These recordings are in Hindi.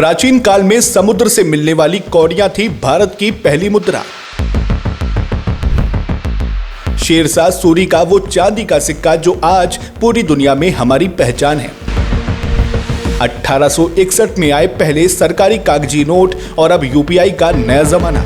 प्राचीन काल में समुद्र से मिलने वाली कौड़ियां थी भारत की पहली मुद्रा। शेरशाह सूरी का वो चांदी का सिक्का जो आज पूरी दुनिया में हमारी पहचान है। 1861 में आए पहले सरकारी कागजी नोट और अब यूपीआई का नया जमाना।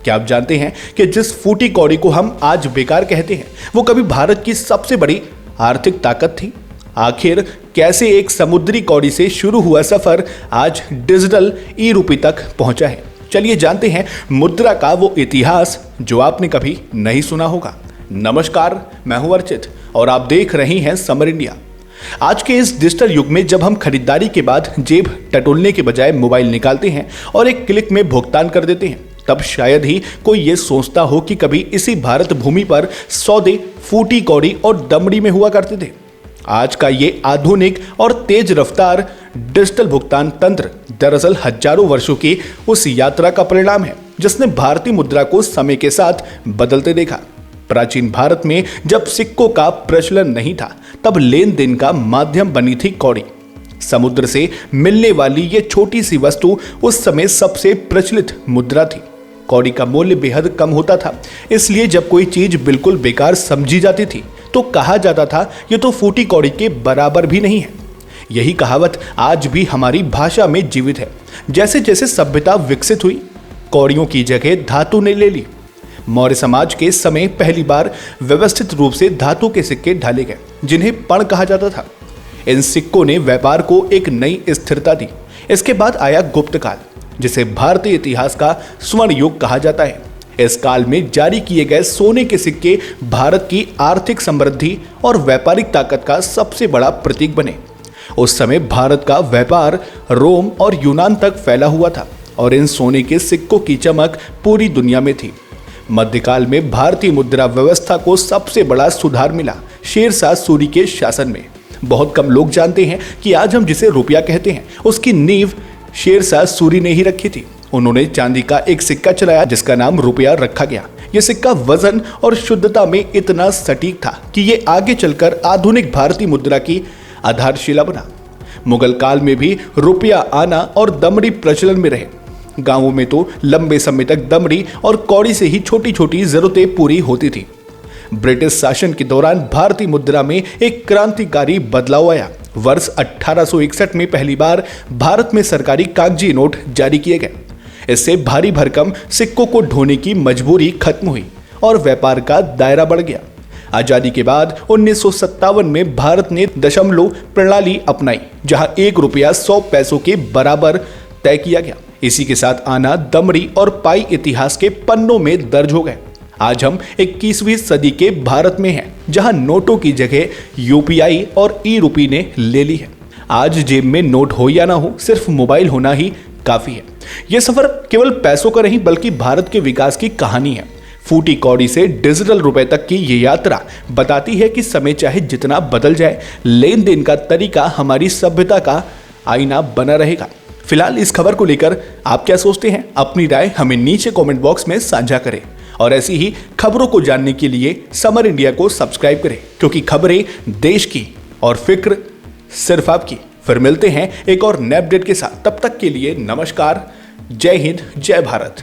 क्या आप जानते हैं कि जिस फूटी कौड़ी को हम आज बेकार कहते हैं वो कभी भारत की सबसे बड़ी आर्थिक ताकत थी। आखिर कैसे एक समुद्री कौड़ी से शुरू हुआ सफर आज डिजिटल ई-रूपी तक पहुंचा है। चलिए जानते हैं मुद्रा का वो इतिहास जो आपने कभी नहीं सुना होगा। नमस्कार, मैं हूं अर्चित और आप देख रहे हैं समर इंडिया। आज के इस डिजिटल युग में जब हम खरीदारी के बाद जेब टटोलने के बजाय मोबाइल निकालते हैं और एक क्लिक में भुगतान कर देते हैं, तब शायद ही कोई ये सोचता हो कि कभी इसी भारत भूमि पर सौदे फूटी कौड़ी और दमड़ी में हुआ करते थे। आज का ये आधुनिक और तेज रफ्तार डिजिटल भुगतान तंत्र दरअसल हजारों वर्षों की उस यात्रा का परिणाम है जिसने भारतीय मुद्रा को समय के साथ बदलते देखा। प्राचीन भारत में जब सिक्कों का प्रचलन नहीं था तब लेन देन का माध्यम बनी थी कौड़ी। समुद्र से मिलने वाली ये छोटी सी वस्तु उस समय सबसे प्रचलित मुद्रा थी। कौड़ी का मूल्य बेहद कम होता था, इसलिए जब कोई चीज बिल्कुल बेकार समझी जाती थी तो कहा जाता था ये तो फूटी कौड़ी के बराबर भी नहीं है। यही कहावत आज भी हमारी भाषा में जीवित है। जैसे जैसे सभ्यता विकसित हुई, कौड़ियों की जगह धातु ने ले ली। मौर्य समाज के समय पहली बार व्यवस्थित रूप से धातु के सिक्के ढाले गए जिन्हें पण कहा जाता था। इन सिक्कों ने व्यापार को एक नई स्थिरता दी। इसके बाद आया गुप्त काल, जिसे भारतीय इतिहास का स्वर्ण युग कहा जाता है। इस काल में जारी किए गए सोने के सिक्के भारत की आर्थिक समृद्धि और व्यापारिक ताकत का सबसे बड़ा प्रतीक बने। उस समय भारत का व्यापार रोम और यूनान तक फैला हुआ था और इन सोने के सिक्कों की चमक पूरी दुनिया में थी। मध्यकाल में भारतीय मुद्रा व्यवस्था को सबसे बड़ा सुधार मिला शेरशाह सूरी के शासन में। बहुत कम लोग जानते हैं कि आज हम जिसे रुपया कहते हैं उसकी नींव शेरशाह सूरी ने ही रखी थी। उन्होंने चांदी का एक सिक्का चलाया जिसका नाम रुपया रखा गया। यह सिक्का वजन और शुद्धता में इतना सटीक था कि यह आगे चलकर आधुनिक भारतीय मुद्रा की आधारशिला बना। मुगल काल में भी रुपया आना और दमड़ी प्रचलन में रहे। गांवों में तो लंबे समय तक दमड़ी और कौड़ी से ही छोटी छोटी जरूरतें पूरी होती थी। ब्रिटिश शासन के दौरान भारतीय मुद्रा में एक क्रांतिकारी बदलाव आया। वर्ष 1861 में पहली बार भारत में सरकारी कागजी नोट जारी किए गए। इससे भारी भरकम सिक्कों को ढोने की मजबूरी खत्म हुई और व्यापार का दायरा बढ़ गया। आजादी के बाद 1957 में भारत ने दशमलव प्रणाली अपनाई, जहां 1 रुपया 100 पैसों के बराबर तय किया गया। इसी के साथ आना, दमड़ी और पाई इतिहास के पन्नों में दर्ज हो गए। आज हम 21वीं सदी के भारत में हैं, जहां नोटों की जगह यूपीआई और ई-रूपी ने ले ली है। आज जेब में नोट हो या ना हो, सिर्फ मोबाइल होना ही काफी है। यह सफर केवल पैसों का नहीं बल्कि भारत के विकास की कहानी है। फूटी कौड़ी से डिजिटल रुपए तक की ये यात्रा बताती है कि समय चाहे जितना बदल जाए, लेन देन का तरीका हमारी सभ्यता का आईना बना रहेगा। फिलहाल इस खबर को लेकर आप क्या सोचते हैं? अपनी राय हमें नीचे कमेंट बॉक्स में साझा करें और ऐसी ही खबरों को जानने के लिए समर इंडिया को सब्सक्राइब करें, क्योंकि खबरें देश की और फिक्र सिर्फ आपकी। फिर मिलते हैं एक और नए अपडेट के साथ। तब तक के लिए नमस्कार, जय हिंद, जय भारत।